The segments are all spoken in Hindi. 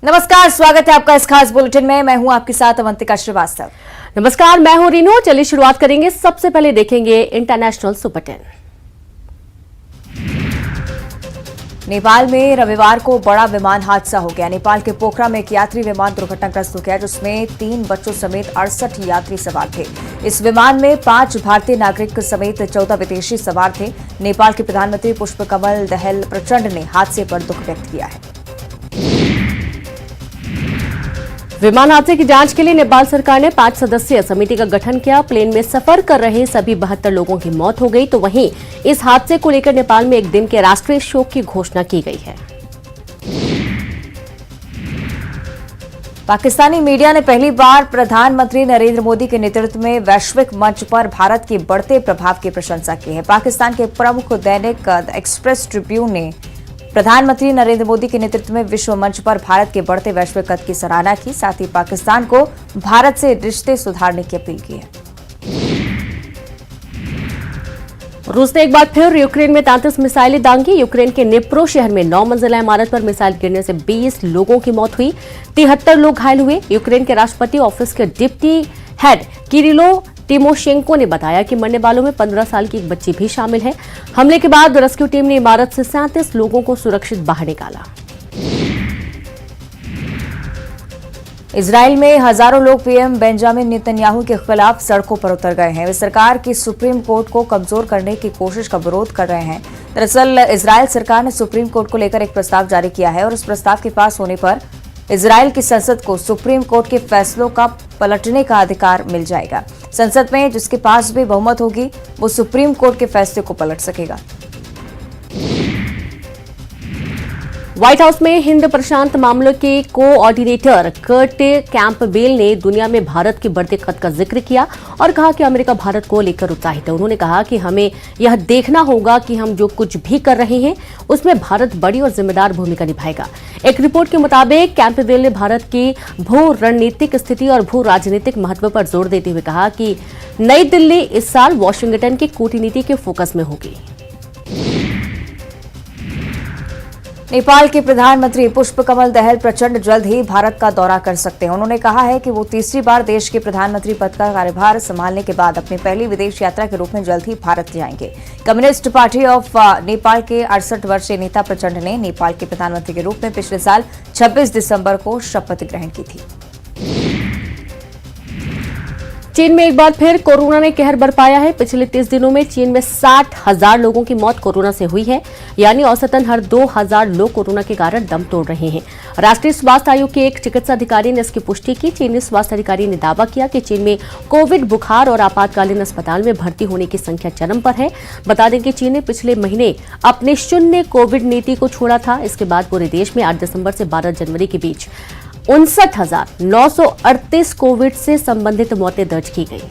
नमस्कार, स्वागत है आपका इस खास बुलेटिन में। मैं हूं आपके साथ अवंतिका श्रीवास्तव। नमस्कार, मैं हूं रीनू। चलिए शुरुआत करेंगे। सबसे पहले देखेंगे इंटरनेशनल सुपर 10। नेपाल में रविवार को बड़ा विमान हादसा हो गया। नेपाल के पोखरा में एक यात्री विमान दुर्घटनाग्रस्त हो गया, जिसमें 3 बच्चों समेत 68 यात्री सवार थे। इस विमान में 5 भारतीय नागरिक समेत 14 विदेशी सवार थे। नेपाल के प्रधानमंत्री पुष्पकमल दहल प्रचंड ने हादसे पर दुख व्यक्त किया है। विमान हादसे की जांच के लिए नेपाल सरकार ने 5 सदस्यीय समिति का गठन किया। प्लेन में सफर कर रहे सभी 72 लोगों की मौत हो गई। तो वहीं इस हादसे को लेकर नेपाल में एक दिन के राष्ट्रीय शोक की घोषणा की गई है। पाकिस्तानी मीडिया ने पहली बार प्रधानमंत्री नरेंद्र मोदी के नेतृत्व में वैश्विक मंच पर भारत के बढ़ते प्रभाव की प्रशंसा की है। पाकिस्तान के प्रमुख दैनिक द एक्सप्रेस ट्रिब्यून ने प्रधानमंत्री नरेंद्र मोदी के नेतृत्व में विश्व मंच पर भारत के बढ़ते वैश्विक कद की सराहना की। साथ ही पाकिस्तान को भारत से रिश्ते सुधारने की अपील की है। रूस ने एक बार फिर यूक्रेन में 33 मिसाइलें दांगी। यूक्रेन के निप्रो शहर में 9 मंजिला इमारत पर मिसाइल गिरने से 20 लोगों की मौत हुई, 73 लोग घायल हुए। यूक्रेन के राष्ट्रपति ऑफिस के डिप्टी हेड किरिलो टिमोशेंको ने बताया कि मरने वालों में 15 साल की एक बच्ची भी शामिल है। हमले के बाद रेस्क्यू टीम ने इमारत से 37 लोगों को सुरक्षित बाहर निकाला। इजराइल में हजारों लोग पीएम बेंजामिन नेतन्याहू के खिलाफ सड़कों पर उतर गए हैं। वे सरकार की सुप्रीम कोर्ट को कमजोर करने की कोशिश का विरोध कर रहे हैं। दरअसल इजराइल सरकार ने सुप्रीम कोर्ट को लेकर एक प्रस्ताव जारी किया है और इस प्रस्ताव के पास होने पर इजराइल की संसद को सुप्रीम कोर्ट के फैसलों का पलटने का अधिकार मिल जाएगा। संसद में जिसके पास भी बहुमत होगी वो सुप्रीम कोर्ट के फैसले को पलट सकेगा। व्हाइट हाउस में हिंद प्रशांत मामलों के कोऑर्डिनेटर कर्ट कैंपबेल ने दुनिया में भारत के बढ़ते कद का जिक्र किया और कहा कि अमेरिका भारत को लेकर उत्साहित है। उन्होंने कहा कि हमें यह देखना होगा कि हम जो कुछ भी कर रहे हैं उसमें भारत बड़ी और जिम्मेदार भूमिका निभाएगा। एक रिपोर्ट के मुताबिक कैंपबेल ने भारत की भू रणनीतिक स्थिति और भू राजनीतिक महत्व पर जोर देते हुए कहा कि नई दिल्ली इस साल वॉशिंगटन की कूटनीति के फोकस में होगी। नेपाल के प्रधानमंत्री पुष्पकमल दहल प्रचंड जल्द ही भारत का दौरा कर सकते हैं। उन्होंने कहा है कि वो तीसरी बार देश के प्रधानमंत्री पद का कार्यभार संभालने के बाद अपनी पहली विदेश यात्रा के रूप में जल्द ही भारत जाएंगे। कम्युनिस्ट पार्टी ऑफ नेपाल के 68 वर्षीय नेता प्रचंड ने नेपाल के प्रधानमंत्री के रूप में पिछले साल 26 दिसंबर को शपथ ग्रहण की थी। चीन में एक बार फिर कोरोना ने कहर बरपाया है। पिछले 30 दिनों में चीन में 60,000 लोगों की मौत कोरोना से हुई है, यानी औसतन हर 2,000 लोग कोरोना के कारण दम तोड़ रहे हैं। राष्ट्रीय स्वास्थ्य आयोग के एक चिकित्सा अधिकारी ने इसकी पुष्टि की। चीनी स्वास्थ्य अधिकारी ने दावा किया कि चीन में कोविड बुखार और आपातकालीन अस्पताल में भर्ती होने की संख्या चरम पर है। बता दें कि चीन ने पिछले महीने अपने शून्य कोविड नीति को छोड़ा था। इसके बाद पूरे देश में 8 दिसंबर से 12 जनवरी के बीच 59,938 कोविड से संबंधित मौतें दर्ज की गई।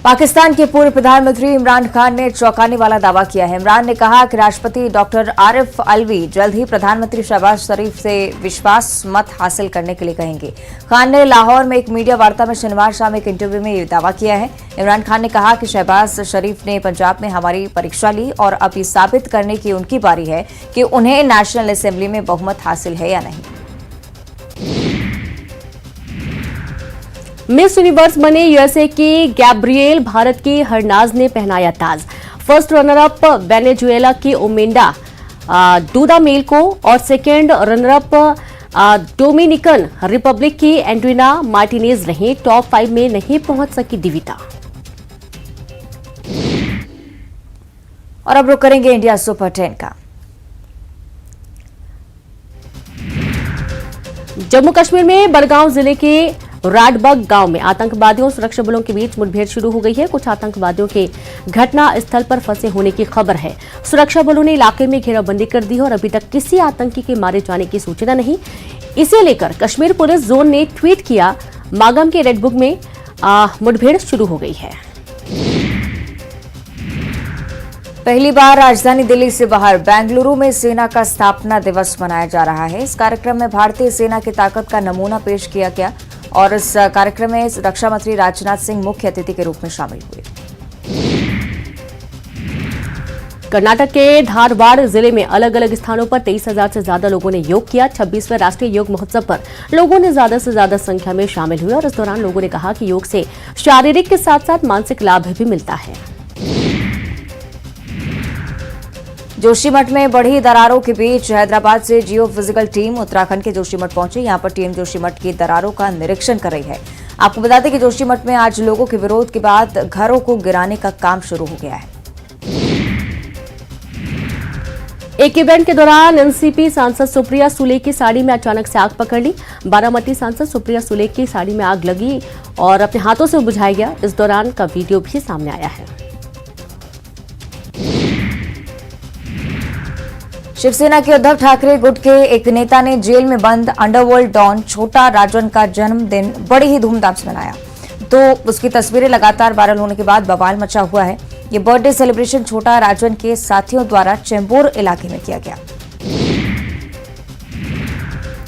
पाकिस्तान के पूर्व प्रधानमंत्री इमरान खान ने चौंकाने वाला दावा किया है। इमरान ने कहा कि राष्ट्रपति डॉक्टर आरिफ अलवी जल्द ही प्रधानमंत्री शहबाज शरीफ से विश्वास मत हासिल करने के लिए कहेंगे। खान ने लाहौर में एक मीडिया वार्ता में शनिवार शाम एक इंटरव्यू में ये दावा किया है। इमरान खान ने कहा कि शहबाज शरीफ ने पंजाब में हमारी परीक्षा ली और अब ये साबित करने की उनकी बारी है कि उन्हें नेशनल असेंबली में बहुमत हासिल है या नहीं। मिस यूनिवर्स बने यूएसए की गैब्रिएल भारत की हरनाज ने पहनाया ताज। फर्स्ट रनर अप वेनेजुएला की ओमेंडा डूडामेल को और second runner up Dominican Republic की एंड्रिना मार्टिनेज रही। टॉप 5 में नहीं पहुंच सकी दिविता। और अब रुक करेंगे इंडिया सुपर 10 का। जम्मू कश्मीर में बड़गांव जिले के राडबग गांव में आतंकवादियों और सुरक्षा बलों के बीच मुठभेड़ शुरू हो गई है। कुछ आतंकवादियों के घटना स्थल पर फंसे होने की खबर है। सुरक्षा बलों ने इलाके में घेराबंदी कर दी है और अभी तक किसी आतंकी के मारे जाने की सूचना नहीं। इसे लेकर कश्मीर पुलिस जोन ने ट्वीट किया, मागम के रेड बुक में मुठभेड़ शुरू हो गई है। पहली बार राजधानी दिल्ली से बाहर बेंगलुरु में सेना का स्थापना दिवस मनाया जा रहा है। इस कार्यक्रम में भारतीय सेना की ताकत का नमूना पेश किया गया और इस कार्यक्रम में रक्षा मंत्री राजनाथ सिंह मुख्य अतिथि के रूप में शामिल हुए। कर्नाटक के धारवाड़ जिले में अलग अलग स्थानों पर 23,000 से ज्यादा लोगों ने योग किया। 26वें राष्ट्रीय योग महोत्सव पर लोगों ने ज्यादा से ज्यादा संख्या में शामिल हुए और इस दौरान लोगों ने कहा कि योग से शारीरिक के साथ साथ मानसिक लाभ भी मिलता है। जोशीमठ में बढ़ी दरारों के बीच हैदराबाद से जियो फिजिकल टीम उत्तराखंड के जोशीमठ पहुंची। यहां पर टीम जोशीमठ की दरारों का निरीक्षण कर रही है। आपको बता दें कि जोशीमठ में आज लोगों के विरोध के बाद घरों को गिराने का काम शुरू हो गया है। एक इवेंट के दौरान एनसीपी सांसद सुप्रिया सुले की साड़ी में अचानक से आग पकड़ ली। बारामती सांसद सुप्रिया सुले की साड़ी में आग लगी और अपने हाथों से बुझाया गया। इस दौरान का वीडियो भी सामने आया है। शिवसेना के उद्धव ठाकरे गुट के एक नेता ने जेल में बंद अंडरवर्ल्ड डॉन छोटा राजन का जन्मदिन बड़ी ही धूमधाम से मनाया, तो उसकी तस्वीरें लगातार वायरल होने के बाद बवाल मचा हुआ है। ये बर्थडे सेलिब्रेशन छोटा राजन के साथियों द्वारा चेंबूर इलाके में किया गया।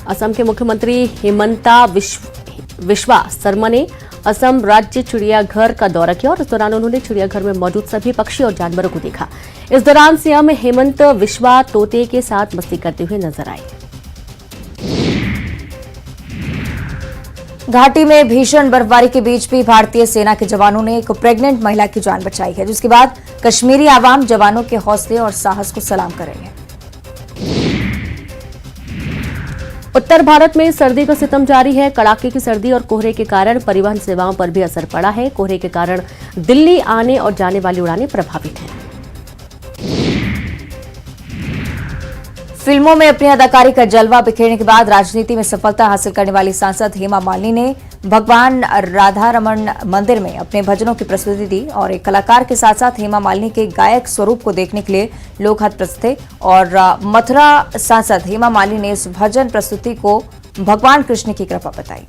असम के मुख्यमंत्री हिमंता विश्वा शर्मा ने असम राज्य चिड़ियाघर का दौरा किया और इस दौरान उन्होंने चिड़ियाघर में मौजूद सभी पक्षी और जानवरों को देखा। इस दौरान सीएम हेमंत विश्वा तोते के साथ मस्ती करते हुए नजर आए। घाटी में भीषण बर्फबारी के बीच भी भारतीय सेना के जवानों ने एक प्रेग्नेंट महिला की जान बचाई है, जिसके बाद कश्मीरी आवाम जवानों के हौसले और साहस को सलाम कर रही है। उत्तर भारत में सर्दी का सितम जारी है। कड़ाके की सर्दी और कोहरे के कारण परिवहन सेवाओं पर भी असर पड़ा है। कोहरे के कारण दिल्ली आने और जाने वाली उड़ानें प्रभावित हैं। फिल्मों में अपनी अदाकारी का जलवा बिखेरने के बाद राजनीति में सफलता हासिल करने वाली सांसद हेमा मालिनी ने भगवान राधा रमन मंदिर में अपने भजनों की प्रस्तुति दी और एक कलाकार के साथ साथ हेमा मालिनी के गायक स्वरूप को देखने के लिए लोग हतप्रस्त थे और मथुरा सांसद हेमा मालिनी ने इस भजन प्रस्तुति को भगवान कृष्ण की कृपा बताई।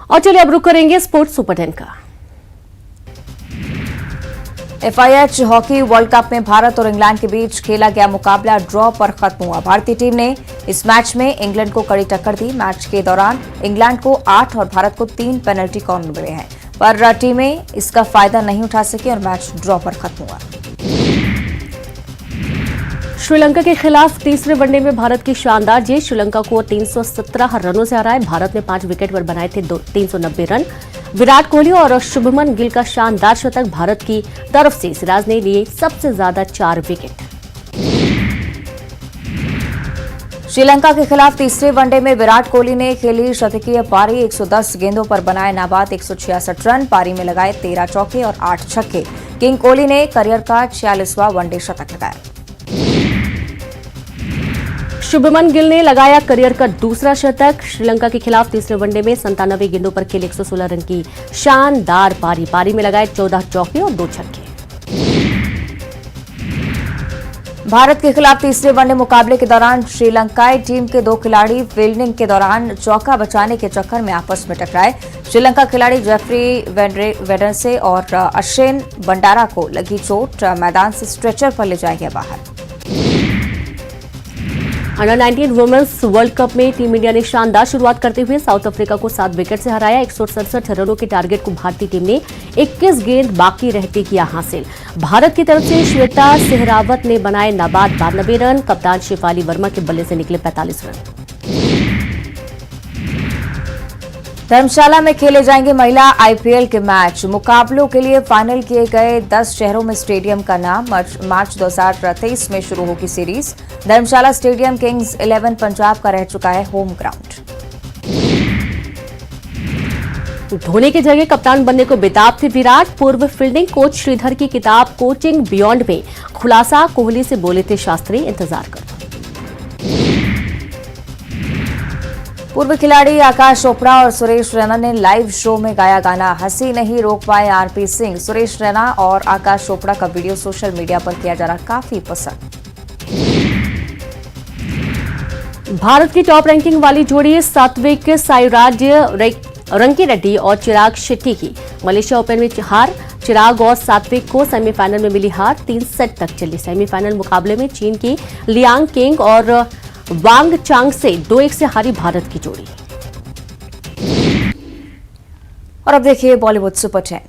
और चलिए अब रुक करेंगे स्पोर्ट्स सुपर 10 का। FIH हॉकी वर्ल्ड कप में भारत और इंग्लैंड के बीच खेला गया मुकाबला ड्रॉ पर खत्म हुआ। भारतीय टीम ने इस मैच में इंग्लैंड को कड़ी टक्कर दी। मैच के दौरान इंग्लैंड को 8 और भारत को 3 पेनल्टी कॉर्नर मिले हैं, पर टीमें इसका फायदा नहीं उठा सकी और मैच ड्रॉ पर खत्म हुआ। श्रीलंका के खिलाफ तीसरे वनडे में भारत की शानदार जीत। श्रीलंका को 317 रनों से हराया। भारत ने 5 विकेट पर बनाए थे 390 रन। विराट कोहली और शुभमन गिल का शानदार शतक। भारत की तरफ से सिराज ने लिए सबसे ज्यादा 4 विकेट। श्रीलंका के खिलाफ तीसरे वनडे में विराट कोहली ने खेली शतकीय पारी। 110 गेंदों पर बनाए नाबाद 166 रन। पारी में लगाए 13 चौके और 8 छक्के। किंग कोहली ने करियर का 46वां वनडे शतक लगाया। शुभमन गिल ने लगाया करियर का दूसरा शतक। श्रीलंका के खिलाफ तीसरे वनडे में 97 गेंदों पर खेले 116 रन की शानदार पारी। पारी में लगाए 14 चौके और 2 छक्के। भारत के खिलाफ तीसरे वनडे मुकाबले के दौरान श्रीलंकाई टीम के 2 खिलाड़ी फील्डिंग के दौरान चौका बचाने के चक्कर में आपस में टकराए। श्रीलंका खिलाड़ी जेफरी वेडरसे और अश्विन बंडारा को लगी चोट। मैदान से स्ट्रेचर पर ले जाया गया बाहर। अंडर 19 वुमेन्स वर्ल्ड कप में टीम इंडिया ने शानदार शुरुआत करते हुए साउथ अफ्रीका को 7 विकेट से हराया। 167 रनों के टारगेट को भारतीय टीम ने 21 गेंद बाकी रहते किया हासिल। भारत की तरफ से श्वेता सेहरावत ने बनाए नाबाद 92 रन। कप्तान शेफाली वर्मा के बल्ले से निकले 45 रन। धर्मशाला में खेले जाएंगे महिला IPL के मैच। मुकाबलों के लिए फाइनल किए गए 10 शहरों में स्टेडियम का नाम। मार्च 2023 में शुरू होगी सीरीज। धर्मशाला स्टेडियम किंग्स 11 पंजाब का रह चुका है होम ग्राउंड। धोनी की जगह कप्तान बनने को बेताब थे विराट। पूर्व फील्डिंग कोच श्रीधर की किताब कोचिंग बियॉन्ड में खुलासा। कोहली से बोले थे शास्त्री, इंतजार करो। पूर्व खिलाड़ी आकाश चोपड़ा और सुरेश रैना ने लाइव शो में गाया गाना हंसी नहीं रोक पाए RP सिंह। सुरेश रैना और आकाश चोपड़ा का वीडियो सोशल मीडिया पर किया जा रहा काफी पसंद। भारत की टॉप रैंकिंग वाली जोड़ी सात्विक साईराज रंकीरेड्डी और चिराग शेट्टी की मलेशिया ओपन में हार। चिराग और सात्विक को सेमीफाइनल में मिली हार। 3 सेट तक चली सेमीफाइनल मुकाबले में चीन की लियांग किंग और वांग चांग से 2-1 से हारी भारत की जोड़ी। और अब देखिए बॉलीवुड सुपर 10।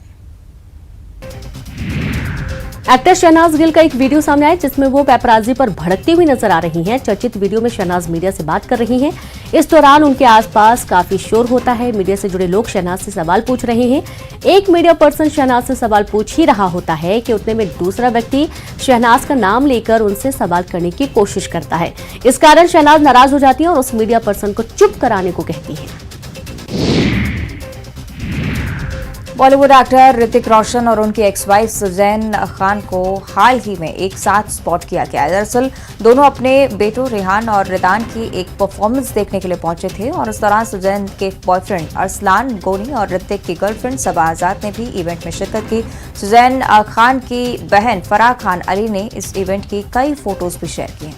एक्टर शहनाज गिल का एक वीडियो सामने आया जिसमें वो पेपराजी पर भड़कती हुई नजर आ रही हैं। चर्चित वीडियो में शहनाज मीडिया से बात कर रही हैं। इस दौरान उनके आसपास काफी शोर होता है। मीडिया से जुड़े लोग शहनाज से सवाल पूछ रहे हैं। एक मीडिया पर्सन शहनाज से सवाल पूछ ही रहा होता है कि उतने में दूसरा व्यक्ति शहनाज का नाम लेकर उनसे सवाल करने की कोशिश करता है। इस कारण शहनाज नाराज हो जाती है और उस मीडिया पर्सन को चुप कराने को कहती है। बॉलीवुड एक्टर ऋतिक रोशन और उनकी एक्स वाइफ सुजैन खान को हाल ही में एक साथ स्पॉट किया गया है। दरअसल दोनों अपने बेटों रेहान और रिदान की एक परफॉर्मेंस देखने के लिए पहुंचे थे और उस दौरान सुजैन के बॉयफ्रेंड अरसलान गोनी और ऋतिक की गर्लफ्रेंड सबा आजाद ने भी इवेंट में शिरकत की। सुजैन खान की बहन फराह खान अली ने इस इवेंट की कई फोटोज भी शेयर की हैं।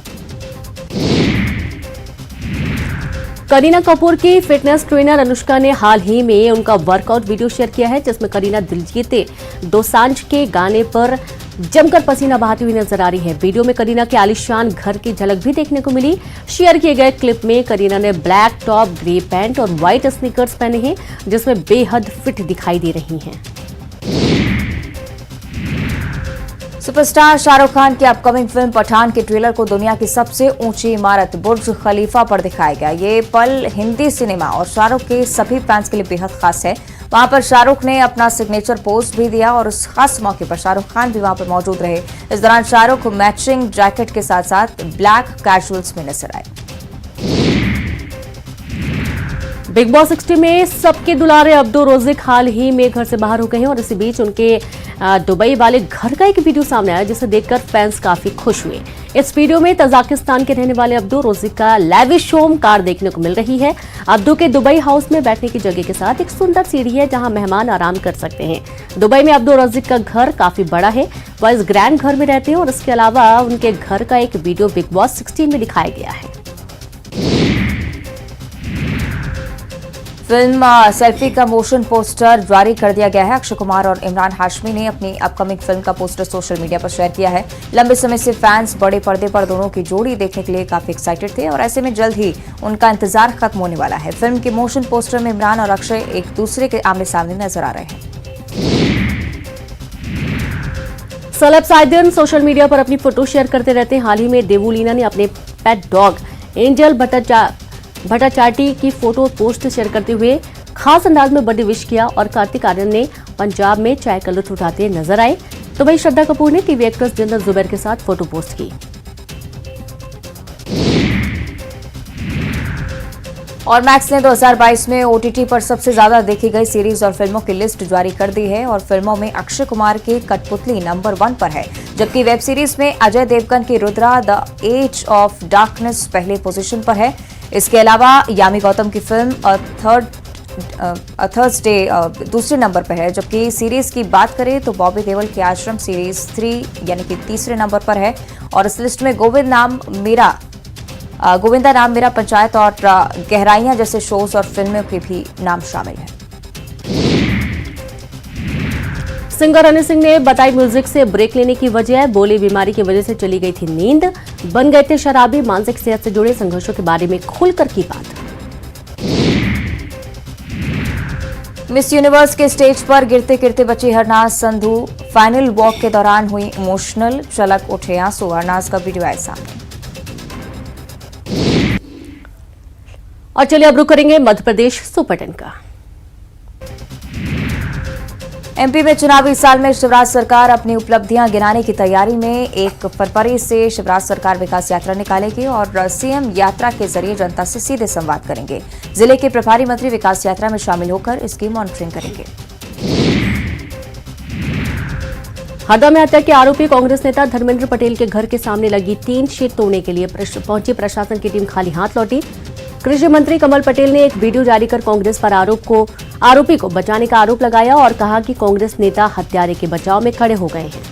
करीना कपूर की फिटनेस ट्रेनर अनुष्का ने हाल ही में उनका वर्कआउट वीडियो शेयर किया है जिसमें करीना दिलजीते दोसांझ के गाने पर जमकर पसीना बहाती हुई नजर आ रही है। वीडियो में करीना के आलीशान घर की झलक भी देखने को मिली। शेयर किए गए क्लिप में करीना ने ब्लैक टॉप, ग्रे पैंट और व्हाइट स्नीकर्स पहने हैं जिसमें बेहद फिट दिखाई दे रही हैं। सुपरस्टार शाहरुख खान की अपकमिंग फिल्म पठान के ट्रेलर को दुनिया की सबसे ऊंची इमारत बुर्ज खलीफा पर दिखाया गया। ये पल हिंदी सिनेमा और शाहरुख के सभी फैंस के लिए बेहद खास है। वहां पर शाहरुख ने अपना सिग्नेचर पोस्ट भी दिया और उस खास मौके पर शाहरुख खान भी वहां पर मौजूद रहे। इस दौरान शाहरुख मैचिंग जैकेट के साथ साथ ब्लैक कैजुअल्स में नजर आए। बिग बॉस 60 में सबके दुलारे अब्दुल रोजिक हाल ही में घर से बाहर हो गए हैं और इसी बीच उनके दुबई वाले घर का एक वीडियो सामने आया जिसे देखकर फैंस काफी खुश हुए। इस वीडियो में तजाकिस्तान के रहने वाले अब्दुल रोजिक का लैविश होम कार देखने को मिल रही है। अब्दुल के दुबई हाउस में बैठने की जगह के साथ एक सुंदर सीढ़ी है जहां मेहमान आराम कर सकते हैं। दुबई में अब्दुल रोजिक का घर काफी बड़ा है। वह इस ग्रैंड घर में रहते हैं और इसके अलावा उनके घर का एक वीडियो बिग बॉस 16 में दिखाया गया है। फिल्म सेल्फी का मोशन पोस्टर जारी कर दिया गया है। अक्षय कुमार और इमरान हाशमी ने अपनी अपकमिंग फिल्म का पोस्टर सोशल मीडिया पर शेयर किया है। लंबे समय से फैंस बड़े पर्दे पर दोनों की जोड़ी देखने के लिए काफी एक्साइटेड थे और ऐसे में जल्द ही उनका इंतजार खत्म होने वाला है। फिल्म के मोशन पोस्टर में इमरान और अक्षय एक दूसरे के आमने सामने नजर आ रहे हैं। सेलेब्स आए दिन सोशल मीडिया पर अपनी फोटो शेयर करते रहते हैं। हाल ही में देवुलीना ने अपने पेट डॉग एंजल भट्टाचार्टी की फोटो पोस्ट शेयर करते हुए खास अंदाज में बर्थडे विश किया और कार्तिक आर्यन ने पंजाब में चाय का लुत्फ उठाते नजर आए। तो वहीं श्रद्धा कपूर ने टीवी एक्ट्रेस जिंदल जुबैर के साथ फोटो पोस्ट की। और मैक्स ने 2022 में ओटीटी पर सबसे ज्यादा देखी गई सीरीज और फिल्मों की लिस्ट जारी कर दी है और फिल्मों में अक्षय कुमार की कठपुतली नंबर 1 पर है, जबकि वेब सीरीज में अजय देवगन की Rudra the edge of darkness पहले पोजीशन पर है। इसके अलावा यामी गौतम की फिल्म थर्सडे दूसरे नंबर पर है, जबकि सीरीज की बात करें तो बॉबी देओल की आश्रम सीरीज 3 यानी कि तीसरे नंबर पर है और इस लिस्ट में गोविंदा नाम मेरा पंचायत और गहराइयां जैसे शोज और फिल्मों के भी नाम शामिल हैं। सिंगर हनी सिंह ने बताई म्यूजिक से ब्रेक लेने की वजह बोले बीमारी की वजह से चली गई थी नींद, बन गए थे शराबी, मानसिक सेहत से जुड़े संघर्षों के बारे में खुलकर की बात। मिस यूनिवर्स के स्टेज पर गिरते गिरते बची हरनाज संधू, फाइनल वॉक के दौरान हुई इमोशनल, छलक उठे आंसू। हरनाज का वीडियो आया सामने। और चलिए अब रुक करेंगे मध्य प्रदेश सुपर 10 का। एमपी में चुनावी साल में शिवराज सरकार अपनी उपलब्धियां गिनाने की तैयारी में 1 फरवरी से शिवराज सरकार विकास यात्रा निकालेगी और सीएम यात्रा के जरिए जनता से सीधे संवाद करेंगे। जिले के प्रभारी मंत्री विकास यात्रा में शामिल होकर इसकी मॉनिटरिंग करेंगे। हरदा में हत्या के आरोपी कांग्रेस नेता धर्मेंद्र पटेल के घर के सामने लगी 3 शीट तोड़ने के लिए पहुंची प्रशासन की टीम खाली हाथ लौटी। कृषि मंत्री कमल पटेल ने एक वीडियो जारी कर कांग्रेस पर आरोपी को बचाने का आरोप लगाया और कहा कि कांग्रेस नेता हत्यारे के बचाव में खड़े हो गए हैं।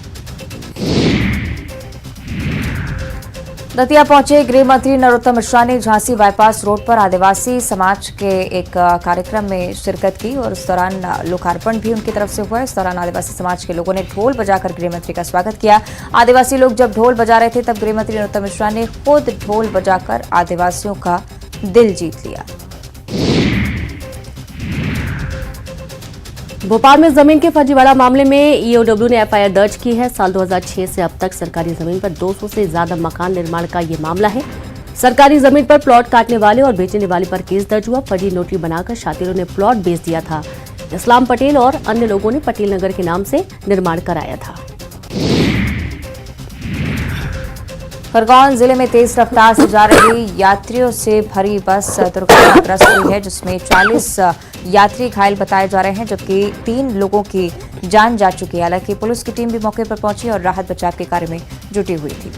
दतिया पहुंचे गृह मंत्री नरोत्तम मिश्रा ने झांसी बाईपास रोड पर आदिवासी समाज के एक कार्यक्रम में शिरकत की और इस दौरान लोकार्पण भी उनकी तरफ से हुआ। इस दौरान आदिवासी समाज के लोगों ने ढोल बजाकर गृह मंत्री का स्वागत किया। आदिवासी लोग जब ढोल बजा रहे थे तब गृह मंत्री नरोत्तम मिश्रा ने खुद ढोल बजाकर आदिवासियों का दिल जीत लिया। भोपाल में जमीन के फर्जीवाड़ा मामले में ईओडब्ल्यू ने एफआईआर दर्ज की है। साल 2006 से अब तक सरकारी जमीन पर 200 से ज्यादा मकान निर्माण का ये मामला है। सरकारी जमीन पर प्लॉट काटने वाले और बेचने वाले पर केस दर्ज हुआ। फर्जी नोटरी बनाकर शातिरों ने प्लॉट बेच दिया था। इस्लाम पटेल और अन्य लोगों ने पटेल नगर के नाम से निर्माण कराया था। खरगोन जिले में तेज रफ्तार से जा रही यात्रियों से भरी बस दुर्घटनाग्रस्त हुई है, जिसमें 40 यात्री घायल बताए जा रहे हैं, जबकि 3 लोगों की जान जा चुकी है। हालांकि पुलिस की टीम भी मौके पर पहुंची और राहत बचाव के कार्य में जुटी हुई थी।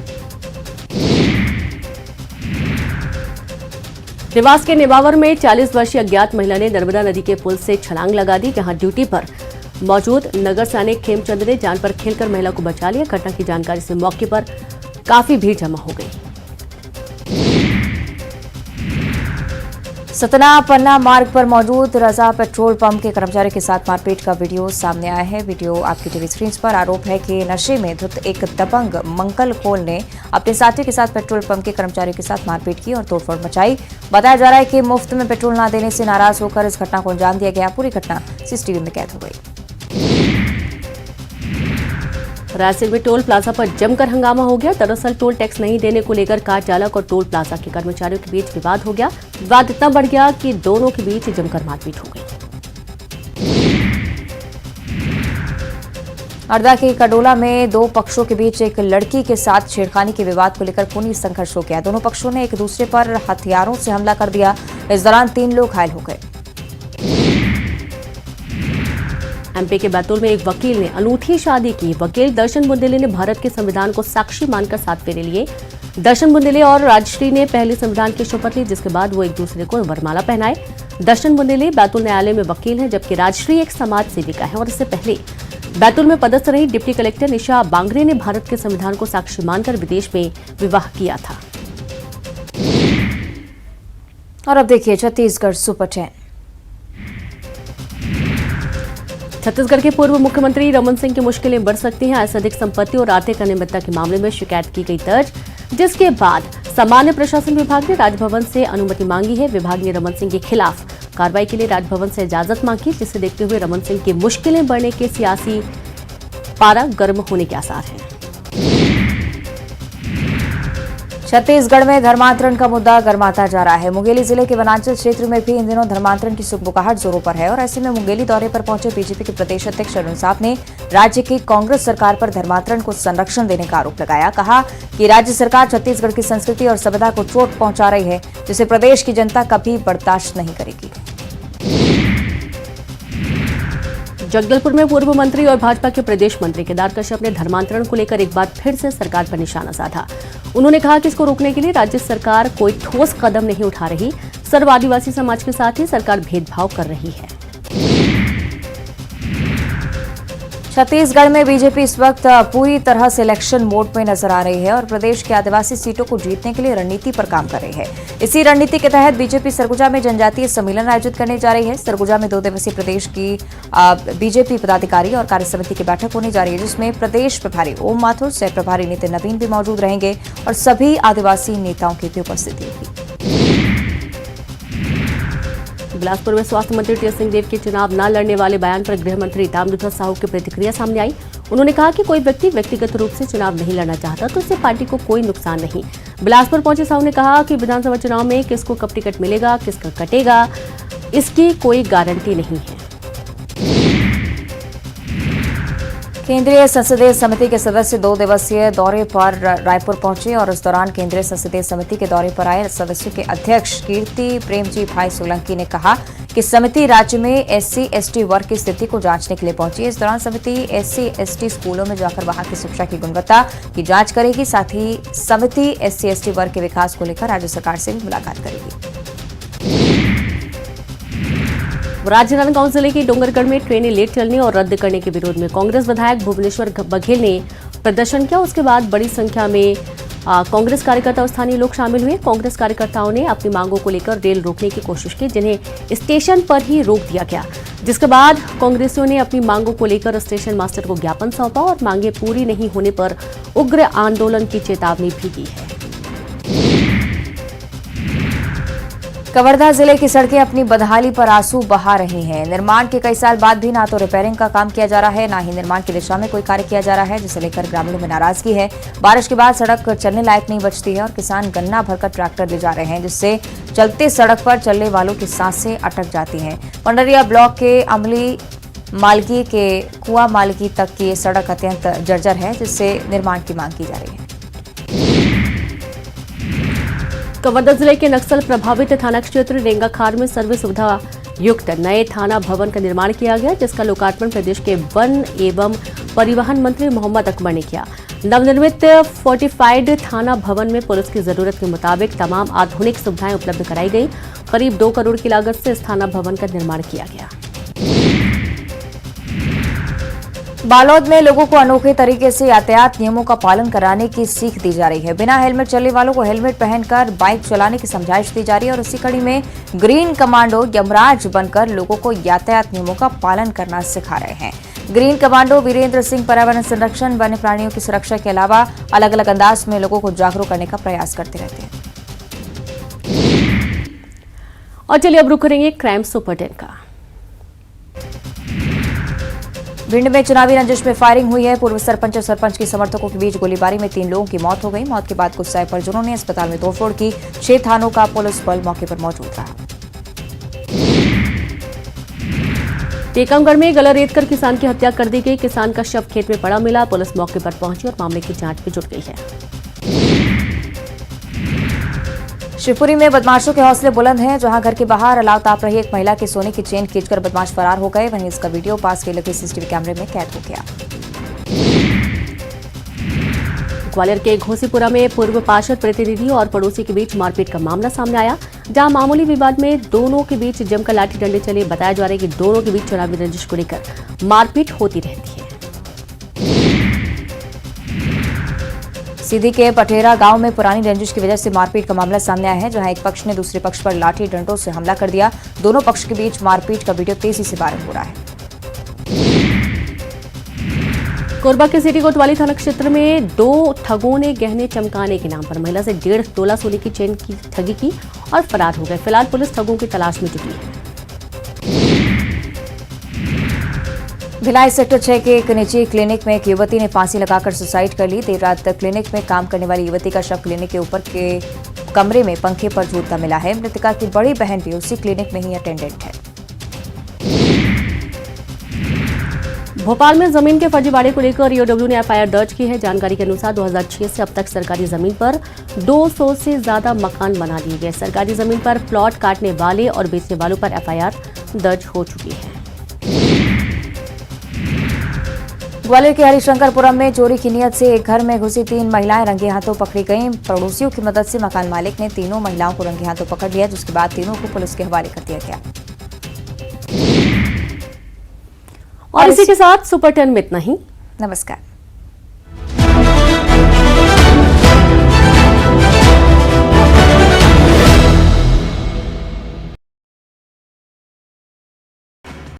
देवास के नेवावर में 40 वर्षीय अज्ञात महिला ने नर्मदा नदी के पुल से छलांग लगा दी, जहां ड्यूटी पर मौजूद नगर सैनिक खेमचंद ने जान पर खेलकर महिला को बचा लिया। घटना की जानकारी से मौके पर काफी भीड़ जमा हो गई। सतना पन्ना मार्ग पर मौजूद रजा पेट्रोल पंप के कर्मचारी के साथ मारपीट का वीडियो सामने आया है। वीडियो आपकी टीवी स्क्रीन पर। आरोप है कि नशे में धुत एक दबंग मंगल कोल ने अपने साथी के साथ पेट्रोल पंप के कर्मचारी के साथ मारपीट की और तोड़फोड़ मचाई। बताया जा रहा है कि मुफ्त में पेट्रोल न देने से नाराज होकर इस घटना को अंजाम दिया गया। पूरी घटना सीसीटीवी में कैद हो गई। रायसेन में टोल प्लाजा पर जमकर हंगामा हो गया। दरअसल टोल टैक्स नहीं देने को लेकर कार चालक और टोल प्लाजा के कर्मचारियों के बीच विवाद हो गया। विवाद इतना बढ़ गया कि दोनों के बीच जमकर मारपीट हो गई। हरदा के कडोला में 2 पक्षों के बीच एक लड़की के साथ छेड़खानी के विवाद को लेकर खूनी संघर्ष हो गया। दोनों पक्षों ने एक दूसरे पर हथियारों से हमला कर दिया। इस दौरान 3 लोग घायल हो गए। एमपी के बैतूल में एक वकील ने अनूठी शादी की। वकील दर्शन बुंदेले ने भारत के संविधान को साक्षी मानकर 7 फेरे लिए। दर्शन बुंदेले और राजश्री ने पहले संविधान की शपथ ली, जिसके बाद वो एक दूसरे को वरमाला पहनाए। दर्शन बुंदेले बैतूल न्यायालय में वकील हैं, जबकि राजश्री एक समाज सेविका है। और इससे पहले बैतूल में पदस्थ रही डिप्टी कलेक्टर निशा बांगरे ने भारत के संविधान को साक्षी मानकर विदेश में विवाह किया था। और अब देखिए छत्तीसगढ़ सुपर 10। छत्तीसगढ़ के पूर्व मुख्यमंत्री रमन सिंह की मुश्किलें बढ़ सकती हैं। अत्यधिक संपत्ति और आर्थिक अनियमितता के मामले में शिकायत की गई दर्ज, जिसके बाद सामान्य प्रशासन विभाग ने राजभवन से अनुमति मांगी है। विभाग ने रमन सिंह के खिलाफ कार्रवाई के लिए राजभवन से इजाजत मांगी, जिसे देखते हुए रमन सिंह की मुश्किलें बढ़ने के सियासी पारा गर्म होने के आसार हैं। छत्तीसगढ़ में धर्मांतरण का मुद्दा गर्माता जा रहा है। मुंगेली जिले के वनांचल क्षेत्र में भी इन दिनों धर्मांतरण की सुगबुगाहट जोरों पर है और ऐसे में मुंगेली दौरे पर पहुंचे बीजेपी के प्रदेश अध्यक्ष अरुण साव ने राज्य की कांग्रेस सरकार पर धर्मांतरण को संरक्षण देने का आरोप लगाया। कहा कि राज्य सरकार छत्तीसगढ़ की संस्कृति और सभ्यता को चोट पहुंचा रही है, जिसे प्रदेश की जनता कभी बर्दाश्त नहीं करेगी। जगदलपुर में पूर्व मंत्री और भाजपा के प्रदेश मंत्री केदार कश्यप ने धर्मांतरण को लेकर एक बार फिर से सरकार पर निशाना साधा। उन्होंने कहा कि इसको रोकने के लिए राज्य सरकार कोई ठोस कदम नहीं उठा रही। सर्व आदिवासी समाज के साथ ही सरकार भेदभाव कर रही है। छत्तीसगढ़ में बीजेपी इस वक्त पूरी तरह से इलेक्शन मोड में नजर आ रही है और प्रदेश की आदिवासी सीटों को जीतने के लिए रणनीति पर काम कर रही है। इसी रणनीति के तहत बीजेपी सरगुजा में जनजातीय सम्मेलन आयोजित करने जा रही है। सरगुजा में 2 दिवसीय प्रदेश की बीजेपी पदाधिकारी और कार्यसमिति की बैठक होने जा रही है, जिसमें प्रदेश प्रभारी ओम माथुर, सह प्रभारी नितिन नवीन भी मौजूद रहेंगे और सभी आदिवासी नेताओं की भी उपस्थिति होगी। बिलासपुर में स्वास्थ्य मंत्री टीएस सिंहदेव के चुनाव न लड़ने वाले बयान पर गृह मंत्री ताम्रध्वज साहू की प्रतिक्रिया सामने आई। उन्होंने कहा कि कोई व्यक्ति व्यक्तिगत रूप से चुनाव नहीं लड़ना चाहता तो इससे पार्टी को कोई नुकसान नहीं। बिलासपुर पहुंचे साहू ने कहा कि विधानसभा चुनाव में किसको कब टिकट मिलेगा, किसका कटेगा, इसकी कोई गारंटी नहीं है। केंद्रीय संसदीय समिति के सदस्य 2 दिवसीय दौरे पर रायपुर पहुंचे और इस दौरान केंद्रीय संसदीय समिति के दौरे पर आए सदस्यों के अध्यक्ष कीर्ति प्रेमजी भाई सोलंकी ने कहा कि समिति राज्य में SC/ST वर्ग की स्थिति को जांचने के लिए पहुंची। इस दौरान समिति SC/ST स्कूलों में जाकर वहां की शिक्षा की गुणवत्ता की जांच करेगी। साथ ही समिति SC/ST वर्ग के विकास को लेकर राज्य सरकार से भी मुलाकात करेगी। राजनांदगांव जिले के डोंगरगढ़ में ट्रेनें लेट चलने और रद्द करने के विरोध में कांग्रेस विधायक भुवनेश्वर बघेल ने प्रदर्शन किया। उसके बाद बड़ी संख्या में कांग्रेस कार्यकर्ता और स्थानीय लोग शामिल हुए। कांग्रेस कार्यकर्ताओं ने अपनी मांगों को लेकर रेल रोकने की कोशिश की, जिन्हें स्टेशन पर ही रोक दिया गया, जिसके बाद कांग्रेसियों ने अपनी मांगों को लेकर स्टेशन मास्टर को ज्ञापन सौंपा और मांगे पूरी नहीं होने पर उग्र आंदोलन की चेतावनी भी दी है। कवर्धा जिले की सड़कें अपनी बदहाली पर आंसू बहा रही हैं। निर्माण के कई साल बाद भी ना तो रिपेयरिंग का काम किया जा रहा है, ना ही निर्माण की दिशा में कोई कार्य किया जा रहा है, जिसे लेकर ग्रामीणों में नाराजगी है। बारिश के बाद सड़क चलने लायक नहीं बचती है और किसान गन्ना भरकर ट्रैक्टर ले जा रहे हैं, जिससे चलते सड़क पर चलने वालों की सांसें अटक जाती हैं। पंडरिया ब्लॉक के अमली मालगी के कुआं मालगी तक की ये सड़क अत्यंत जर्जर है, जिससे निर्माण की मांग की जा रही है। कवर्धा जिले के नक्सल प्रभावित थाना क्षेत्र रेंगाखार में सर्व सुविधा युक्त नए थाना भवन का निर्माण किया गया, जिसका लोकार्पण प्रदेश के वन एवं परिवहन मंत्री मोहम्मद अकबर ने किया। नवनिर्मित फोर्टिफाइड थाना भवन में पुलिस की जरूरत के मुताबिक तमाम आधुनिक सुविधाएं उपलब्ध कराई गई। करीब 2 करोड़ की लागत से इस थाना भवन का निर्माण किया गया। बालोद में लोगों को अनोखे तरीके से यातायात नियमों का पालन कराने की सीख दी जा रही है। बिना हेलमेट चलने वालों को हेलमेट पहनकर बाइक चलाने की समझाइश दी जा रही है और इसी कड़ी में ग्रीन कमांडो यमराज बनकर लोगों को यातायात नियमों का पालन करना सिखा रहे हैं। ग्रीन कमांडो वीरेंद्र सिंह पर्यावरण संरक्षण, वन्य प्राणियों की सुरक्षा के अलावा अलग अलग अंदाज में लोगों को जागरूक करने का प्रयास करते रहते हैं। और चलिए अब रुक करेंगे क्राइम सुपर 10 का। भिंड में चुनावी रंजिश में फायरिंग हुई है। पूर्व सरपंच और सरपंच की समर्थकों के बीच गोलीबारी में 3 लोगों की मौत हो गई। मौत के बाद गुस्साए परिजनों ने अस्पताल में तोड़फोड़ की। 6 थानों का पुलिस बल मौके पर मौजूद रहा। टीकमगढ़ में गला रेतकर किसान की हत्या कर दी गई। किसान का शव खेत में पड़ा मिला। पुलिस मौके पर पहुंची और मामले की जांच में जुट गई है। शिवपुरी में बदमाशों के हौसले बुलंद हैं। जहां घर के बाहर अलाव ताप रही एक महिला के सोने की चेन खींचकर बदमाश फरार हो गए, वहीं इसका वीडियो पास के लगे सीसीटीवी कैमरे में कैद हो गया। ग्वालियर के घोसीपुरा में पूर्व पार्षद प्रतिनिधि और पड़ोसी के बीच मारपीट का मामला सामने आया, जहां मामूली विवाद में दोनों के बीच जमकर लाठी डंडे चले। बताया जा रहा है कि दोनों के बीच चुनावी रंजिश को लेकर मारपीट होती रहती है। सीधी के पटेरा गांव में पुरानी रंजिश की वजह से मारपीट का मामला सामने आया है, जहां एक पक्ष ने दूसरे पक्ष पर लाठी डंडों से हमला कर दिया। दोनों पक्ष के बीच मारपीट का वीडियो तेजी से वायरल हो रहा है। कोरबा के सिटी कोतवाली थाना क्षेत्र में 2 ठगों ने गहने चमकाने के नाम पर महिला से 1.5 तोला सोने की चेन की ठगी की और फरार हो गए। फिलहाल पुलिस ठगों की तलाश में जुटी है। भिलाई सेक्टर 6 के एक निजी क्लिनिक में एक युवती ने फांसी लगाकर सुसाइड कर ली। देर रात क्लिनिक में काम करने वाली युवती का शव क्लिनिक के ऊपर के कमरे में पंखे पर झूलता मिला है। मृतका की बड़ी बहन भी उसी क्लिनिक में ही अटेंडेंट है। भोपाल में जमीन के फर्जीवाड़े को लेकर ईओडब्ल्यू ने एफआईआर दर्ज की है। जानकारी के अनुसार 2006 से अब तक सरकारी जमीन पर 200 से ज्यादा मकान बना दिए गए। सरकारी जमीन पर प्लॉट काटने वाले और बेचने वालों पर एफआईआर दर्ज हो चुकी है। ग्वालियर के हरिशंकरपुरम में चोरी की नियत से एक घर में घुसी 3 महिलाएं रंगे हाथों पकड़ी गईं। पड़ोसियों की मदद से मकान मालिक ने तीनों महिलाओं को रंगे हाथों पकड़ लिया, जिसके बाद तीनों को पुलिस के हवाले कर दिया गया। और इसी के साथ सुपर 10 में इतना ही। नमस्कार।